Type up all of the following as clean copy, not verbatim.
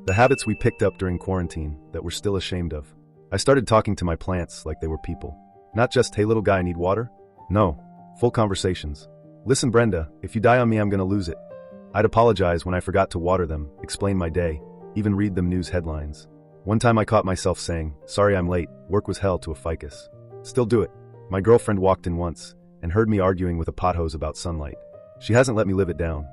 The habits we picked up during quarantine that we're still ashamed of. I started talking to my plants like they were people. Not just, hey little guy, need water? No. Full conversations. Listen Brenda, if you die on me I'm gonna lose it. I'd apologize when I forgot to water them, explain my day, even read them news headlines. One time I caught myself saying, sorry I'm late, work was hell to a ficus. Still do it. My girlfriend walked in once and heard me arguing with a pothose about sunlight. She hasn't let me live it down.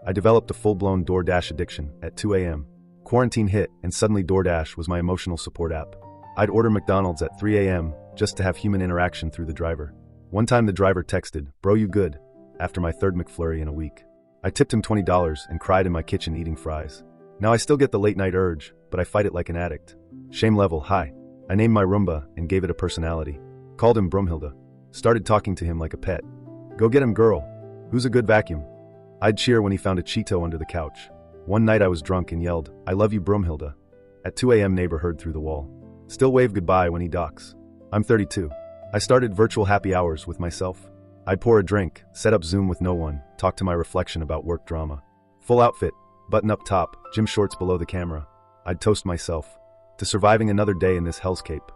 I developed a full-blown DoorDash addiction at 2 a.m. Quarantine hit and suddenly DoorDash was my emotional support app. I'd order McDonald's at 3 a.m. just to have human interaction through the driver. One time the driver texted, bro you good, after my third McFlurry in a week. I tipped him $20 and cried in my kitchen eating fries. Now I still get the late night urge, but I fight it like an addict. Shame level high. I named my Roomba and gave it a personality. Called him Broomhilda. Started talking to him like a pet. Go get him girl. Who's a good vacuum? I'd cheer when he found a Cheeto under the couch. One night I was drunk and yelled, I love you Broomhilda. At 2 a.m. neighbor heard through the wall. Still wave goodbye when he docks. I'm 32. I started virtual happy hours with myself. I'd pour a drink, set up Zoom with no one, talk to my reflection about work drama. Full outfit, button up top, gym shorts below the camera. I'd toast myself to surviving another day in this hellscape.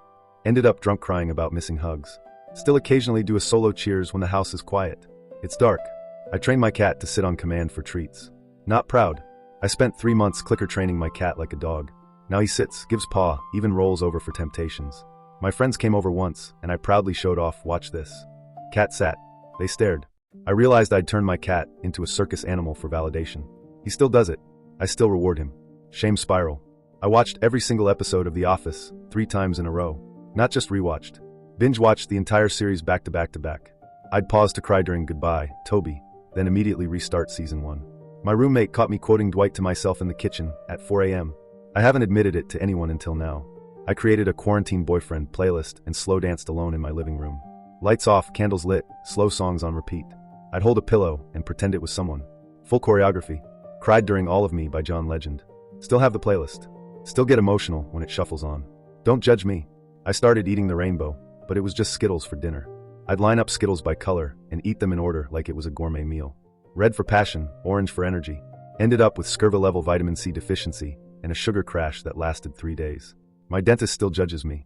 Ended up drunk crying about missing hugs. Still occasionally do a solo cheers when the house is quiet. It's dark. I trained my cat to sit on command for treats. Not proud. I spent 3 months clicker training my cat like a dog. Now he sits, gives paw, even rolls over for temptations. My friends came over once, and I proudly showed off, watch this. Cat sat. They stared. I realized I'd turned my cat into a circus animal for validation. He still does it. I still reward him. Shame spiral. I watched every single episode of The Office 3 times in a row. Not just rewatched. Binge-watched the entire series back to back to back. I'd pause to cry during Goodbye, Toby, then immediately restart season 1. My roommate caught me quoting Dwight to myself in the kitchen at 4 a.m. I haven't admitted it to anyone until now. I created a quarantine boyfriend playlist and slow danced alone in my living room. Lights off, candles lit, slow songs on repeat. I'd hold a pillow and pretend it was someone. Full choreography. Cried during All of Me by John Legend. Still have the playlist. Still get emotional when it shuffles on. Don't judge me. I started eating the rainbow, but it was just Skittles for dinner. I'd line up Skittles by color and eat them in order like it was a gourmet meal. Red for passion, orange for energy. Ended up with Scurvy level vitamin C deficiency and a sugar crash that lasted 3 days. My dentist still judges me.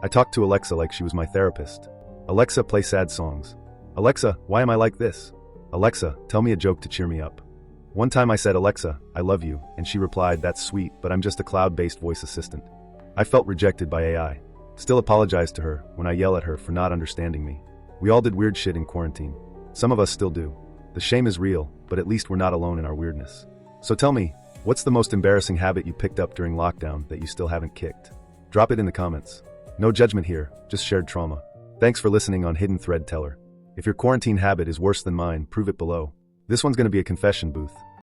I talked to Alexa like she was my therapist. Alexa, play sad songs. Alexa, why am I like this? Alexa, tell me a joke to cheer me up. One time I said, Alexa, I love you, and she replied, that's sweet, but I'm just a cloud-based voice assistant. I felt rejected by AI. Still apologize to her when I yell at her for not understanding me. We all did weird shit in quarantine. Some of us still do. The shame is real, but at least we're not alone in our weirdness. So tell me, what's the most embarrassing habit you picked up during lockdown that you still haven't kicked? Drop it in the comments. No judgment here, just shared trauma. Thanks for listening on Hidden Thread Teller. If your quarantine habit is worse than mine, prove it below. This one's gonna be a confession booth.